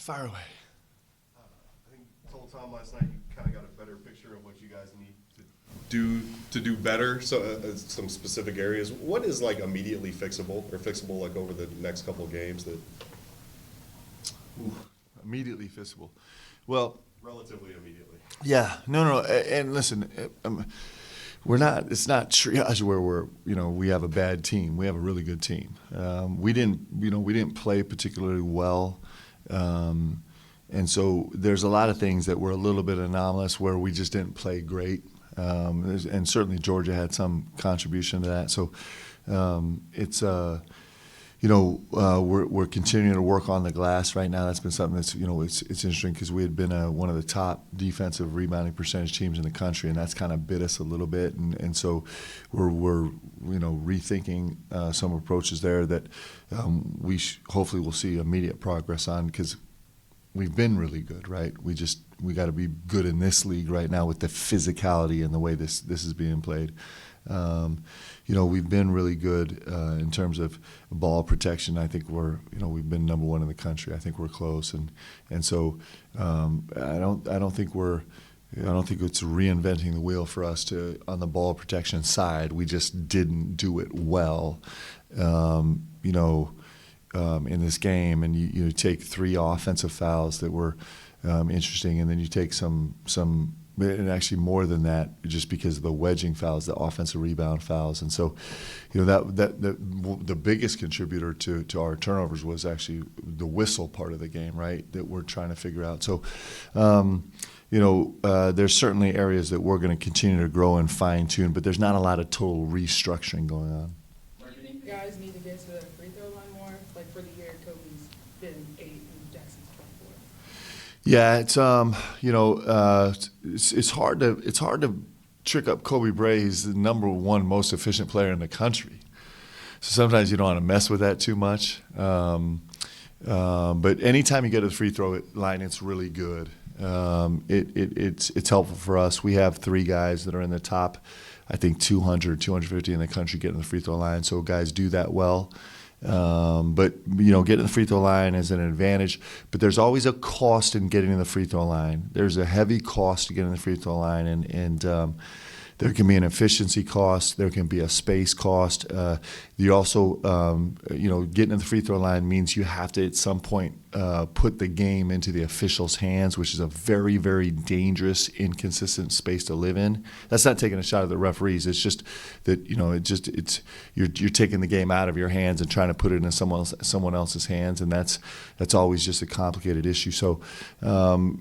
Fire away. I think you told Tom last night you kind of got a better picture of what you guys need to do better. So some specific areas. What is like immediately fixable or fixable like over the next couple of games that? Ooh, immediately fixable. Well, relatively immediately. Yeah, no, and listen, we're not. It's not triage where we have a bad team. We have a really good team. We didn't play particularly well, and so there's a lot of things that were a little bit anomalous where we just didn't play great, and certainly Georgia had some contribution to that. So it's. We're continuing to work on the glass right now. That's been something that's, it's interesting because we had been one of the top defensive rebounding percentage teams in the country, and that's kind of bit us a little bit. And so we're rethinking some approaches there that we hopefully will see immediate progress on because we've been really good, right? We got to be good in this league right now with the physicality and the way this is being played. We've been really good in terms of ball protection. I think we've been number one in the country. I think we're close, and so I don't think it's reinventing the wheel for us on the ball protection side. We just didn't do it well, in this game. And you take 3 offensive fouls that were interesting, and then you take some. And actually more than that, just because of the wedging fouls, the offensive rebound fouls, and so, the biggest contributor to our turnovers was actually the whistle part of the game, right? That we're trying to figure out. So, there's certainly areas that we're going to continue to grow and fine tune, but there's not a lot of total restructuring going on. Do you think guys need to get to the free throw line more? Like for the year, Kobe's been 8 and Jackson's 24. Yeah, it's hard to trick up Kobe Bray. He's the number 1 most efficient player in the country. So sometimes you don't want to mess with that too much. But anytime you get to the free throw line, it's really good. It's helpful for us. We have 3 guys that are in the top, I think 200, 250 in the country getting the free throw line. So guys do that well. But getting the free throw line is an advantage, but there's always a cost in getting to the free throw line. There's a heavy cost to getting the free throw line, and there can be an efficiency cost. There can be a space cost. You also, getting to the free throw line means you have to at some point put the game into the official's hands, which is a very, very dangerous, inconsistent space to live in. That's not taking a shot at the referees. It's just that you're taking the game out of your hands and trying to put it in someone else's hands, and that's always just a complicated issue. So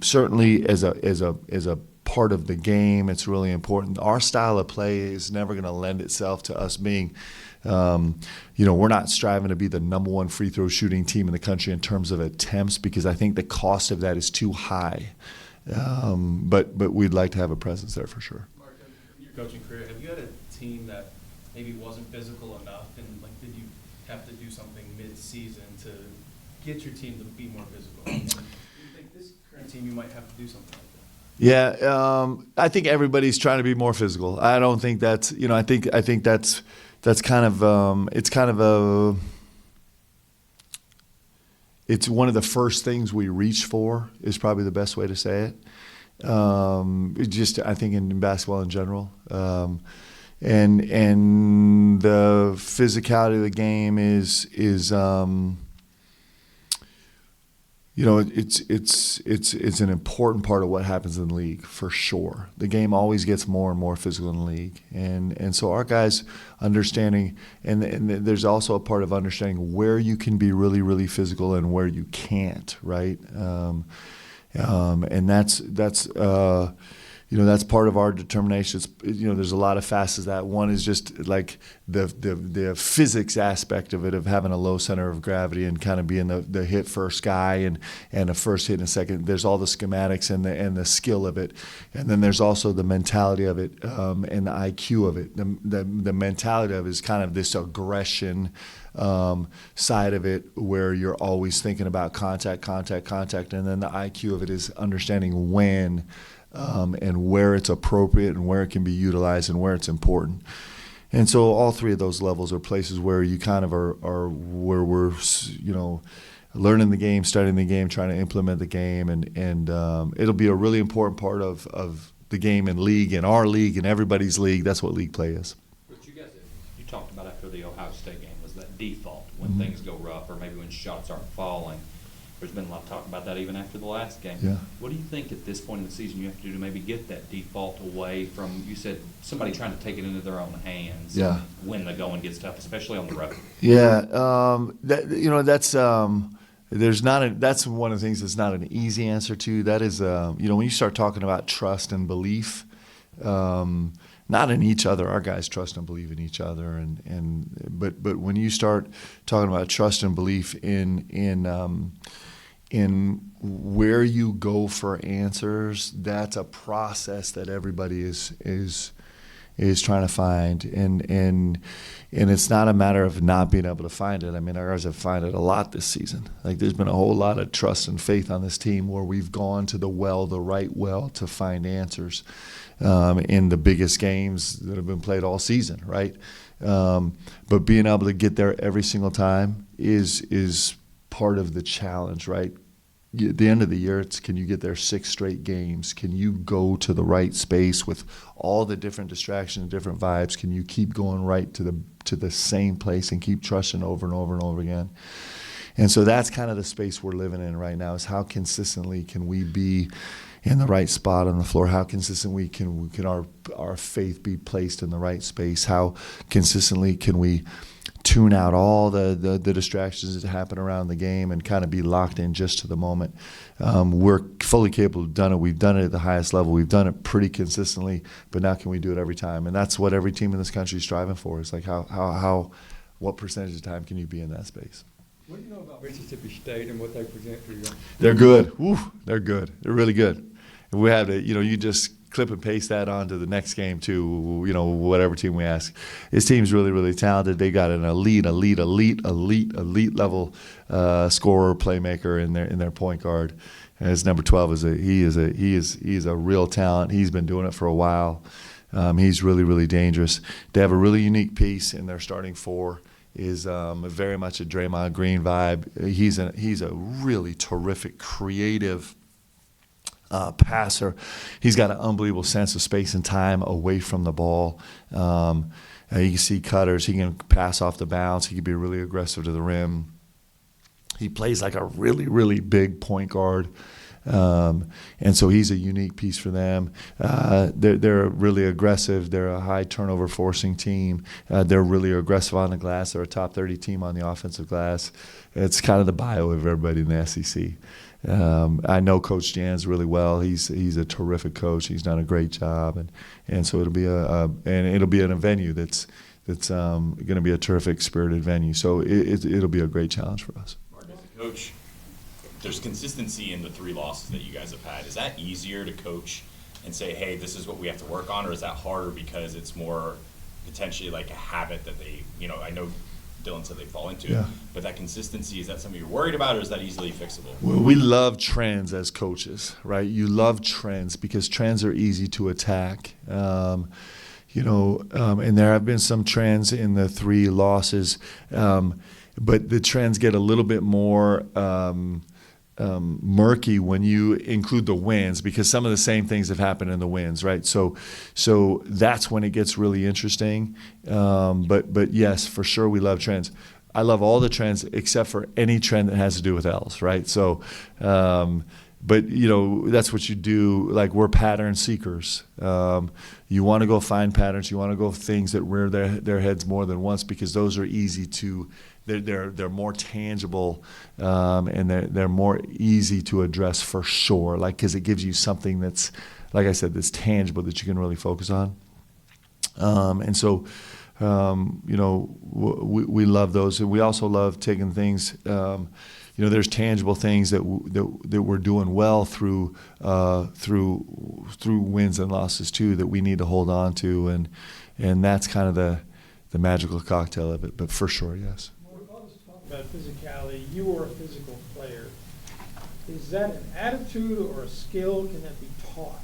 certainly as a part of the game, it's really important. Our style of play is never going to lend itself to us being, we're not striving to be the number 1 free throw shooting team in the country in terms of attempts, because I think the cost of that is too high. But we'd like to have a presence there for sure. Mark, in your coaching career, have you had a team that maybe wasn't physical enough, and did you have to do something mid-season to get your team to be more physical? And do you think this current team you might have to do something like that? Yeah, I think everybody's trying to be more physical. I don't think that's, I think that's kind of, it's one of the first things we reach for is probably the best way to say it. I think in basketball in general, and the physicality of the game is. It's an important part of what happens in the league for sure. The game always gets more and more physical in the league, and so our guys understanding, and there's also a part of understanding where you can be really, really physical and where you can't, right? And that's part of our determination. There's a lot of facets of that. One is just like the physics aspect of it, of having a low center of gravity and kind of being the hit first guy and a first hit and a second. There's all the schematics and the skill of it, and then there's also the mentality of it and the IQ of it. The mentality of it is kind of this aggression side of it, where you're always thinking about contact, and then the IQ of it is understanding when. And where it's appropriate and where it can be utilized and where it's important. And so all 3 of those levels are places where you kind of are where we're, learning the game, studying the game, trying to implement the game, and it'll be a really important part of the game and league, and our league, and everybody's league. That's what league play is. But you talked about after the Ohio State game was that default when things go rough or maybe when shots aren't falling. There's been a lot of talk about that even after the last game. Yeah. What do you think at this point in the season you have to do to maybe get that default away from, you said, somebody trying to take it into their own hands Yeah. when the going gets tough, especially on the road? Yeah, that's one of the things that's not an easy answer to. That is, when you start talking about trust and belief, not in each other. Our guys trust and believe in each other, but when you start talking about trust and belief in where you go for answers, that's a process that everybody is trying to find, and it's not a matter of not being able to find it. I mean, our guys have found it a lot this season. Like, there's been a whole lot of trust and faith on this team where we've gone to the right well, to find answers in the biggest games that have been played all season, right? But being able to get there every single time is part of the challenge, right? At the end of the year, it's, can you get there 6 straight games? Can you go to the right space with all the different distractions and different vibes? Can you keep going right to the same place and keep trusting over and over and over again? And so that's kind of the space we're living in right now, is how consistently can we be in the right spot on the floor? How consistently can our faith be placed in the right space? How consistently can we tune out all the distractions that happen around the game and kind of be locked in just to the moment? We're fully capable of doing it. We've done it at the highest level. We've done it pretty consistently, but now can we do it every time? And that's what every team in this country is striving for. It's like what percentage of the time can you be in that space? What do you know about Mississippi State and what they present to you? They're good. Woo, they're good. They're really good. And we have to, you just clip and paste that onto the next game too, whatever team we ask. His team's really, really talented. They got an elite level scorer, playmaker in their point guard. And his number 12 is a real talent. He's been doing it for a while. He's really, really dangerous. They have a really unique piece in their starting 4. Is very much a Draymond Green vibe. He's a really terrific, creative passer. He's got an unbelievable sense of space and time away from the ball. You can see cutters. He can pass off the bounce. He can be really aggressive to the rim. He plays like a really, really big point guard. And so he's a unique piece for them. They're really aggressive. They're a high turnover forcing team. They're really aggressive on the glass. They're a top 30 team on the offensive glass. It's kind of the bio of everybody in the SEC. I know Coach Jans really well. He's a terrific coach. He's done a great job, and so it'll be in a venue that's going to be a terrific spirited venue. So it'll be a great challenge for us. Mark, as a coach, there's consistency in the 3 losses that you guys have had. Is that easier to coach and say, hey, this is what we have to work on, or is that harder because it's more potentially like a habit that they, I know Dylan said they fall into, Yeah. but that consistency, is that something you're worried about, or is that easily fixable? Well, we love trends as coaches, right? You love trends because trends are easy to attack. And there have been some trends in the 3 losses, but the trends get a little bit more murky when you include the wins, because some of the same things have happened in the wins, right? So that's when it gets really interesting. But yes, for sure, we love trends. I love all the trends except for any trend that has to do with L's, right? So, but that's what you do. Like, we're pattern seekers. You want to go find patterns. You want to go things that rear their heads more than once, because those are easy to. They're more tangible, and they're more easy to address for sure. Like, because it gives you something that's, like I said, that's tangible that you can really focus on. And so, we love those, and we also love taking things. There's tangible things that we're doing well through wins and losses too, that we need to hold on to, and that's kind of the magical cocktail of it. But for sure, yes. About physicality, you are a physical player. Is that an attitude or a skill? Can that be taught?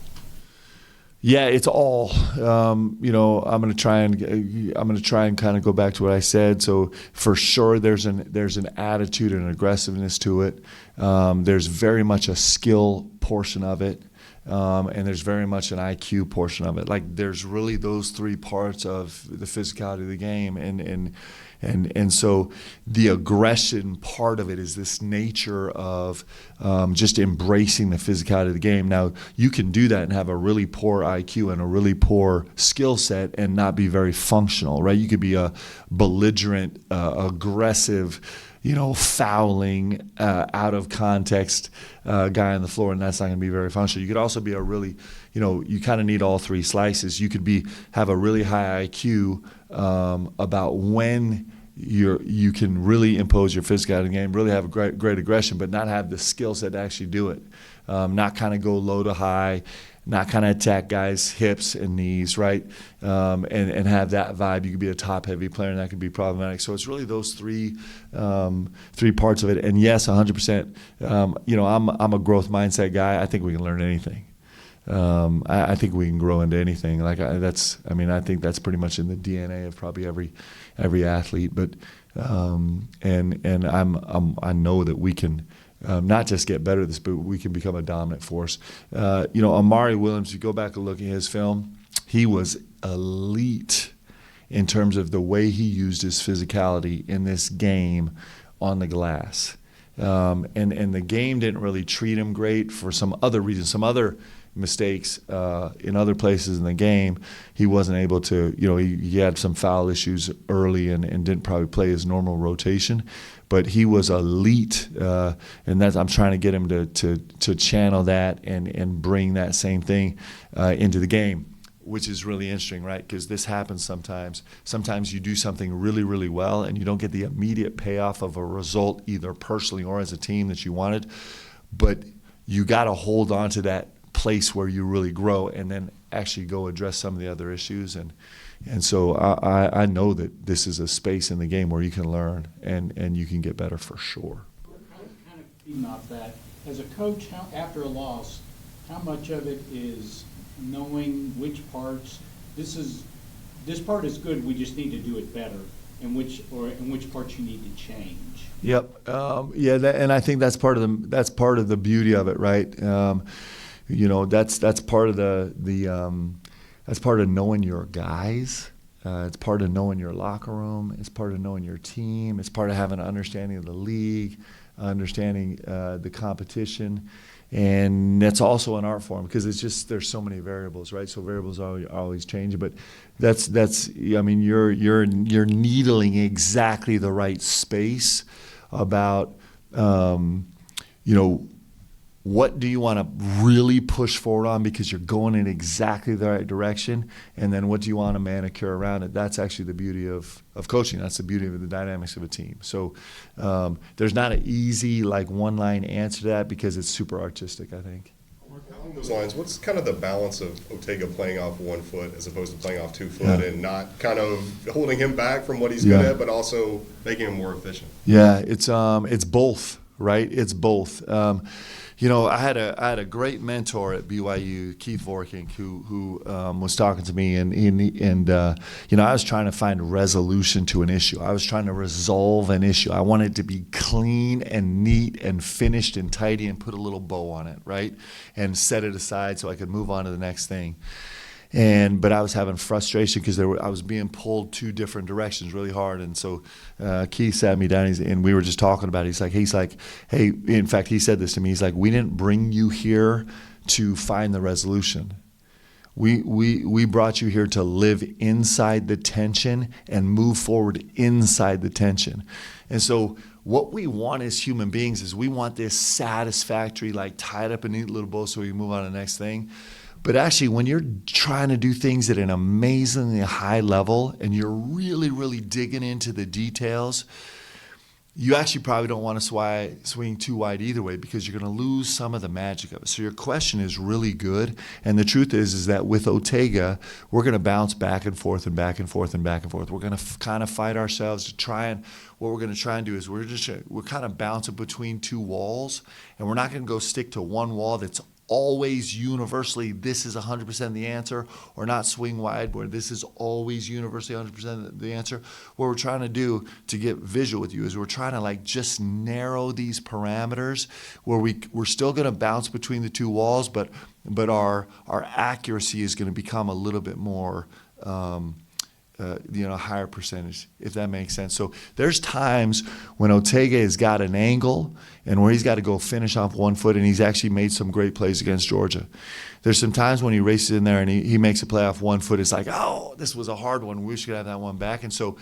Yeah, it's all. I'm going to try and kind of go back to what I said. So for sure, there's an attitude and aggressiveness to it. There's very much a skill portion of it, and there's very much an IQ portion of it. Like there's really those three parts of the physicality of the game, and so the aggression part of it is this nature of just embracing the physicality of the game. Now, you can do that and have a really poor IQ and a really poor skill set and not be very functional, right? You could be a belligerent, aggressive, fouling, out of context guy on the floor, and that's not going to be very functional. You could also be a really, you kind of need all three slices. You could have a really high IQ about when you can really impose your physicality in the game, really have a great aggression, but not have the skill set to actually do it. Not kind of go low to high, not kind of attack guys' hips and knees, right? And have that vibe. You could be a top-heavy player, and that could be problematic. So it's really those three parts of it. And yes, 100%. I'm a growth mindset guy. I think we can learn anything. I think we can grow into anything. I think that's pretty much in the DNA of probably every athlete. But I know that we can not just get better at this, but we can become a dominant force. Amari Williams, you go back and look at his film, he was elite in terms of the way he used his physicality in this game on the glass. And the game didn't really treat him great for some other reasons, some other mistakes in other places in the game. He wasn't able to, he had some foul issues early and didn't probably play his normal rotation, but he was elite, and I'm trying to get him to channel that and bring that same thing into the game, which is really interesting, right? Because this happens sometimes. Sometimes you do something really, really well and you don't get the immediate payoff of a result, either personally or as a team, that you wanted, but you got to hold on to that place where you really grow and then actually go address some of the other issues. And so I know that this is a space in the game where you can learn and you can get better for sure. Kind of feeding off that, as a coach, after a loss, how much of it is knowing which parts, this part is good, we just need to do it better, and which parts you need to change? Yep. And I think that's part of the beauty of it, right? That's part of that's part of knowing your guys. It's part of knowing your locker room. It's part of knowing your team. It's part of having an understanding of the league, understanding the competition, and that's also an art form because it's just there's so many variables, right? So variables are always changing, but you're needling exactly the right space about what do you want to really push forward on because you're going in exactly the right direction, and then what do you want to manicure around it? That's actually the beauty of coaching. That's the beauty of the dynamics of a team. So there's not an easy one-line answer to that because it's super artistic, I think. Along those lines, what's kind of the balance of Ortega playing off 1 foot as opposed to playing off 2 foot and not kind of holding him back from what he's good at, but also making him more efficient? Yeah, it's both, right? It's both. I had a great mentor at BYU, Keith Vorkink, who was talking to me, and I was trying to find resolution to an issue. I was trying to resolve an issue. I wanted it to be clean and neat and finished and tidy and put a little bow on it, right? And set it aside so I could move on to the next thing. But I was having frustration because I was being pulled 2 different directions really hard. And so Keith sat me down and we were just talking about it. He's like, hey, in fact, he said this to me. He's like, we didn't bring you here to find the resolution. We brought you here to live inside the tension and move forward inside the tension. And so what we want as human beings is we want this satisfactory, tied up in a neat little bow so we can move on to the next thing. But actually, when you're trying to do things at an amazingly high level and you're really, really digging into the details, you actually probably don't want to swing too wide either way because you're going to lose some of the magic of it. So your question is really good. And the truth is that with Ortega, we're going to bounce back and forth and back and forth and back and forth. We're going to kind of fight ourselves to try and what we're going to try and do is we're kind of bouncing between 2 walls, and we're not going to go stick to one wall that's always universally this is 100% the answer, or not swing wide where this is always universally 100% the answer. What we're trying to do to get visual with you is we're trying to like just narrow these parameters where we're still going to bounce between the two walls, but our accuracy is going to become a little bit more higher percentage, if that makes sense. So there's times when Ortega has got an angle and where he's got to go finish off 1 foot, and he's actually made some great plays against Georgia. There's some times when he races in there and he makes a play off 1 foot. It's like, oh, this was a hard one. We should have that one back. And so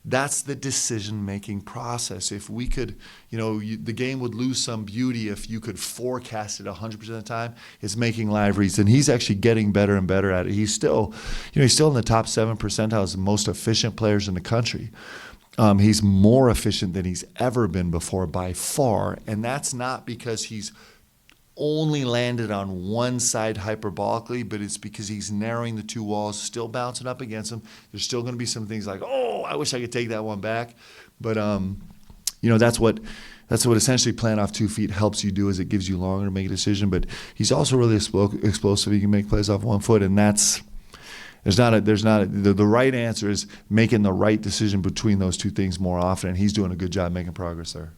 that's the decision-making process. If we could, the game would lose some beauty if you could forecast it 100% of the time. It's making live reads, and he's actually getting better and better at it. He's still, he's still in the top 7 percentile as the most efficient players in the country. He's more efficient than he's ever been before by far, and that's not because he's only landed on one side hyperbolically, but it's because he's narrowing the two walls, still bouncing up against them. There's still going to be some things like, oh, I wish I could take that one back. But, that's what essentially playing off 2 feet helps you do, is it gives you longer to make a decision. But he's also really explosive. He can make plays off 1 foot, and the right answer is making the right decision between those two things more often, and he's doing a good job making progress there.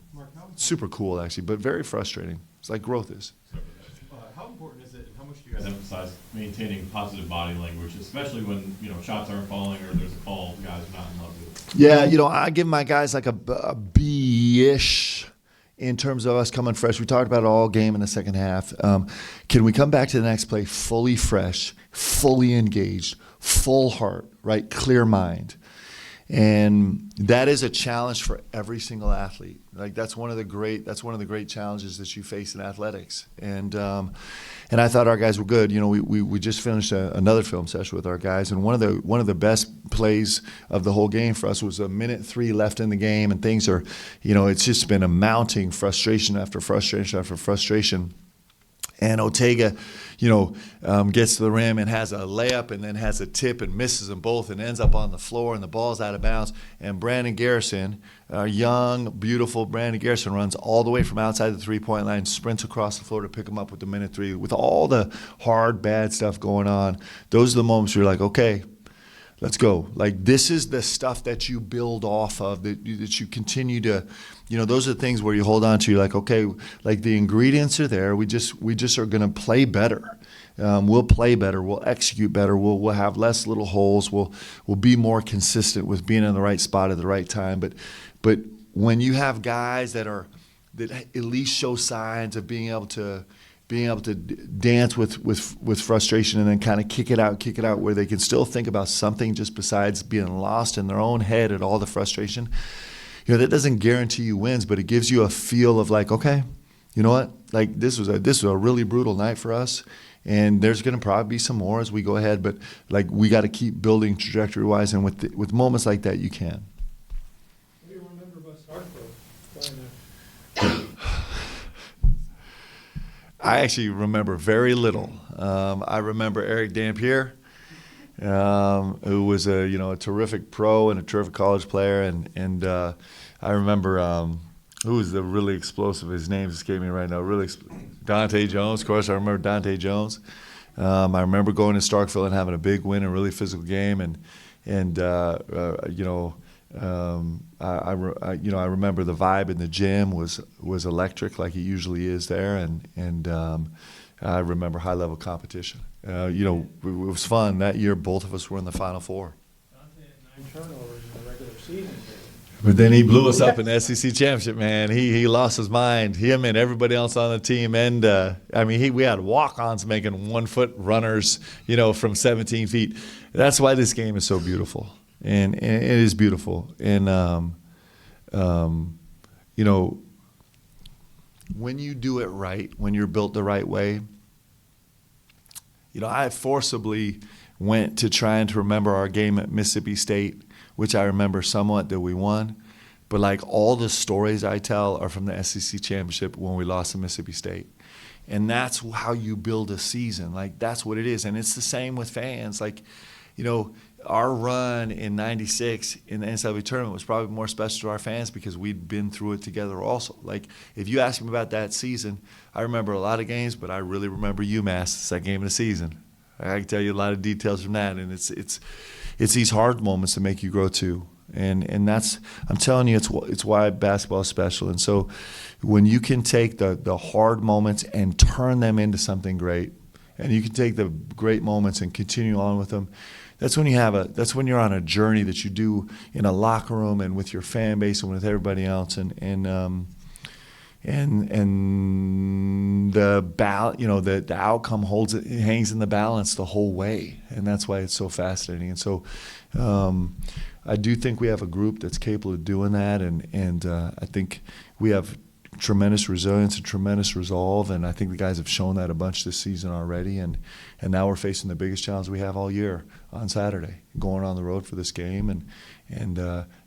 Super cool, actually, but very frustrating. It's like growth is. How important is it, and how much do you guys emphasize maintaining positive body language, especially when shots aren't falling or there's a call the guys are not in love with? Yeah, I give my guys like a B-ish in terms of us coming fresh. We talked about it all game in the second half. Can we come back to the next play fully fresh, fully engaged, full heart, right, clear mind? And that is a challenge for every single athlete. Like that's one of the great challenges that you face in athletics. And I thought our guys were good. We just finished another film session with our guys, and one of the best plays of the whole game for us was 1:03 left in the game, and things are, it's just been a mounting frustration after frustration after frustration. And Ortega, gets to the rim and has a layup and then has a tip and misses them both and ends up on the floor and the ball's out of bounds. And Brandon Garrison, young, beautiful Brandon Garrison, runs all the way from outside the three-point line, sprints across the floor to pick him up with the 1:03. With all the hard, bad stuff going on, those are the moments where you're like, okay, let's go. Like this is the stuff that you build off of, that you continue to, those are the things where you hold on to. You're like, okay, like the ingredients are there. We just are going to play better. We'll play better. We'll execute better. We'll have less little holes. We'll be more consistent with being in the right spot at the right time. But when you have guys that at least show signs of being able to dance with frustration and then kind of kick it out where they can still think about something just besides being lost in their own head at all the frustration. That doesn't guarantee you wins, but it gives you a feel of like, okay, you know what? Like this was a really brutal night for us, and there's going to probably be some more as we go ahead. But like we got to keep building trajectory-wise, and with moments like that, you can. What do you remember about Starkville? I actually remember very little. I remember Eric Dampier, who was a terrific pro and a terrific college player, and I remember who was the really explosive. His name escaping me right now. Dante Jones, of course. I remember Dante Jones. I remember going to Starkville and having a big win, a really physical game, I remember the vibe in the gym was electric, like it usually is there, and I remember high level competition. It was fun that year. Both of us were in the Final Four. Dante had 9 turnovers in the regular season. But then he blew us up in the SEC championship, man. He lost his mind. Him and everybody else on the team, and we had walk-ons making 1 foot runners, from 17 feet. That's why this game is so beautiful. And it is beautiful. And, when you do it right, when you're built the right way, I forcibly went to trying to remember our game at Mississippi State, which I remember somewhat that we won. But like all the stories I tell are from the SEC championship when we lost to Mississippi State. And that's how you build a season. Like that's what it is. And it's the same with fans. Like, our run in '96 in the NCAA tournament was probably more special to our fans because we'd been through it together also. Like, if you ask me about that season, I remember a lot of games, but I really remember UMass, the second game of the season. I can tell you a lot of details from that, and it's these hard moments that make you grow too. And that's, I'm telling you, it's why basketball is special. And so when you can take the hard moments and turn them into something great, and you can take the great moments and continue on with them, that's when you're on a journey that you do in a locker room and with your fan base and with everybody else, and the outcome hangs in the balance the whole way, and that's why it's so fascinating. And so I do think we have a group that's capable of doing that, and I think we have tremendous resilience and tremendous resolve, and I think the guys have shown that a bunch this season already, and now we're facing the biggest challenge we have all year on Saturday, going on the road for this game, and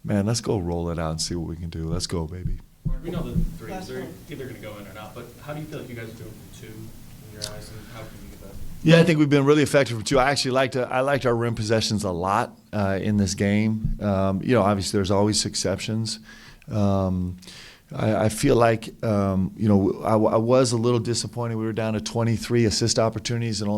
man, let's go roll it out and see what we can do. Let's go, baby. We know the threes are either going to go in or not, but how do you feel like you guys are doing from two in your eyes, and how can you get that? Yeah, I think we've been really effective from two. I actually liked our rim possessions a lot in this game. Obviously there's always exceptions. I feel like, I was a little disappointed. We were down to 29 assist opportunities and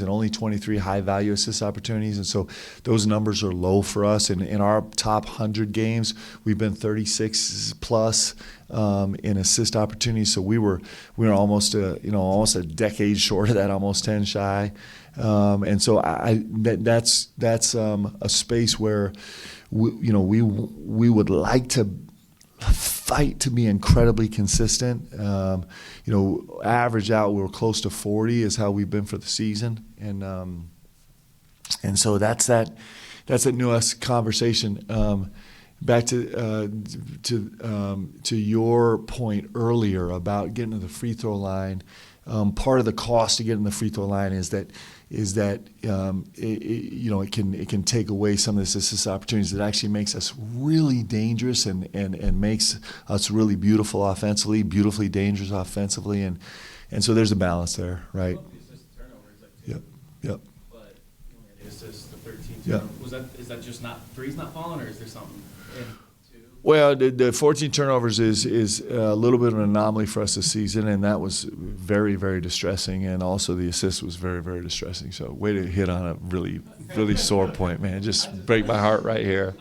only 23 high-value assist opportunities, and so those numbers are low for us. And in our top 100 games, we've been 36 plus in assist opportunities. So we were almost a decade short of that, almost 10 shy. And so that's a space where we would like to fight to be incredibly consistent. Average out, we're close to 40 is how we've been for the season, and so that's a nuanced conversation. Back to your point earlier about getting to the free throw line. Part of the cost to getting the free throw line is that it can take away some of this assist opportunities. That actually makes us really dangerous and makes us really beautiful offensively, beautifully dangerous offensively, and so there's a balance there, right? The assist turnovers, like two. Yep. But you only had the assists, the 13 Yeah. turnovers. Is that just not threes not falling, or is there something in two? Well, the 14 turnovers is a little bit of an anomaly for us this season, and that was very, very distressing. And also the assist was very, very distressing. So way to hit on a really, really sore point, man. Just break my heart right here.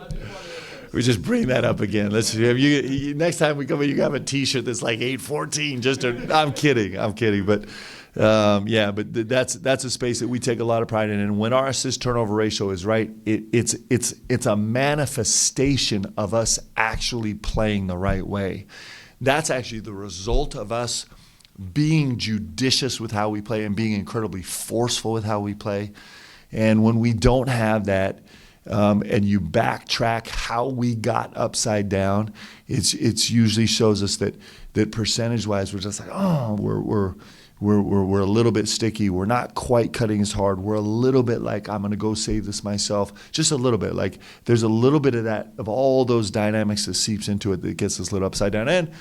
We just bring that up again. Let's have you next time we come in. You have a T-shirt that's like 814. I'm kidding, but. But that's a space that we take a lot of pride in, and when our assist turnover ratio is right, it's a manifestation of us actually playing the right way. That's actually the result of us being judicious with how we play and being incredibly forceful with how we play. And when we don't have that, and you backtrack how we got upside down, it's usually shows us that percentage-wise we're just like, we're a little bit sticky. We're not quite cutting as hard. We're a little bit like, I'm going to go save this myself. Just a little bit. Like, there's a little bit of that, of all those dynamics that seeps into it that gets us lit upside down. And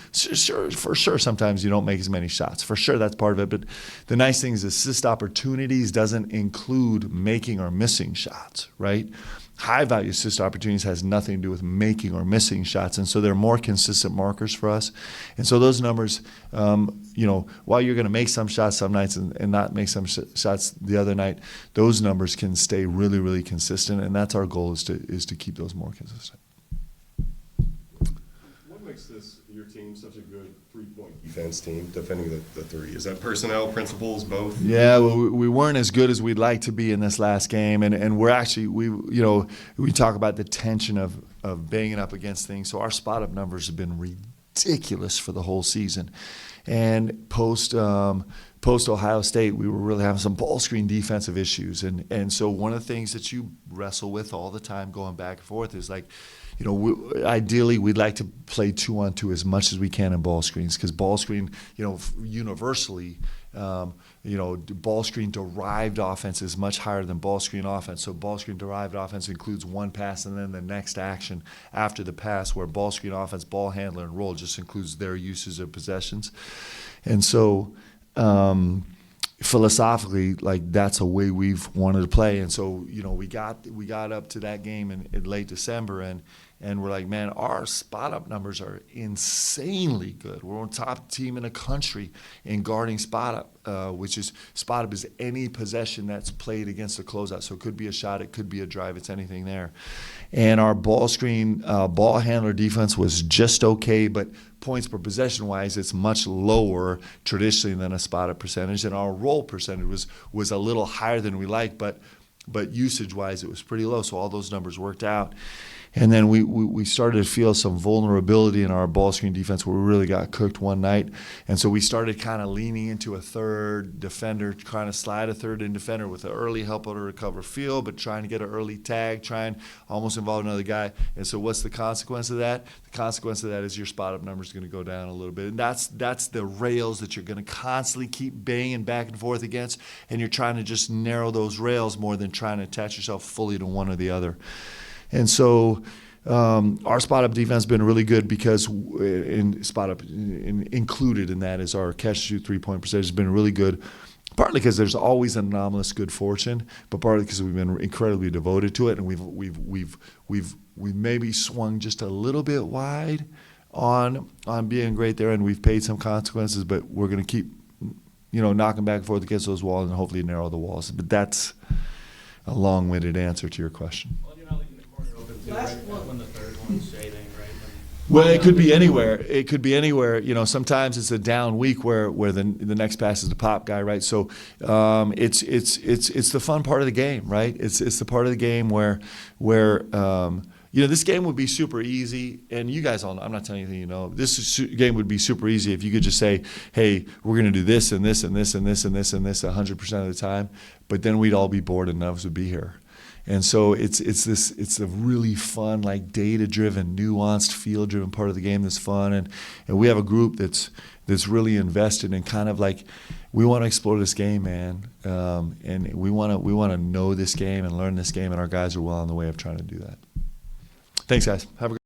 for sure, sometimes you don't make as many shots. For sure, that's part of it. But the nice thing is assist opportunities doesn't include making or missing shots, right? High-value assist opportunities has nothing to do with making or missing shots, and so they're more consistent markers for us. And so those numbers, while you're going to make some shots some nights and not make some shots the other night, those numbers can stay really, really consistent, and that's our goal is to keep those more consistent. What makes your team such a good three-point defense team, defending the three? Is that personnel, principles, both? Yeah, well, we weren't as good as we'd like to be in this last game, and we're actually we talk about the tension of banging up against things. So our spot-up numbers have been ridiculous for the whole season, and post Ohio State, we were really having some ball screen defensive issues, and so one of the things that you wrestle with all the time going back and forth is like, ideally we'd like to play 2-on-2 as much as we can in ball screens, because ball screen, universally, ball screen derived offense is much higher than ball screen offense. So ball screen derived offense includes one pass and then the next action after the pass, where ball screen offense, ball handler, and roll just includes their uses of possessions. And so philosophically, like that's a way we've wanted to play. And so, we got up to that game in late December, and we're like, man, our spot up numbers are insanely good. We're on top team in the country in guarding spot up, which is spot up is any possession that's played against a closeout. So it could be a shot, it could be a drive, it's anything there. And our ball screen, ball handler defense was just okay, but points per possession wise, it's much lower traditionally than a spot up percentage. And our roll percentage was a little higher than we like, but usage wise, it was pretty low. So all those numbers worked out. And then we started to feel some vulnerability in our ball screen defense where we really got cooked one night. And so we started kind of leaning into a third defender, trying to slide a third in defender with an early help to recover field, but trying to get an early tag, trying almost involve another guy. And so what's the consequence of that? The consequence of that is your spot up number is going to go down a little bit. And that's the rails that you're going to constantly keep banging back and forth against. And you're trying to just narrow those rails more than trying to attach yourself fully to one or the other. And so our spot up defense has been really good because included in that is our catch shoot 3-point percentage has been really good. Partly because there's always anomalous good fortune, but partly because we've been incredibly devoted to it, and we've maybe swung just a little bit wide on being great there, and we've paid some consequences. But we're going to keep knocking back and forth against those walls and hopefully narrow the walls. But that's a long-winded answer to your question. Well, you're not leaving the corner open too, right? When the third one's shading, right? Well, it could be anywhere. It could be anywhere. Sometimes it's a down week where the next pass is the pop guy, right? So it's the fun part of the game, right? It's the part of the game where this game would be super easy, and you guys all know, I'm not telling you anything this game would be super easy if you could just say, hey, we're going to do this and this and this and this and this and this 100% of the time, but then we'd all be bored and none of us would be here. And so it's a really fun, like data-driven, nuanced, field-driven part of the game that's fun, and we have a group that's really invested in kind of like we want to explore this game, man, and we want to know this game and learn this game, and our guys are well on the way of trying to do that. Thanks, guys. Have a great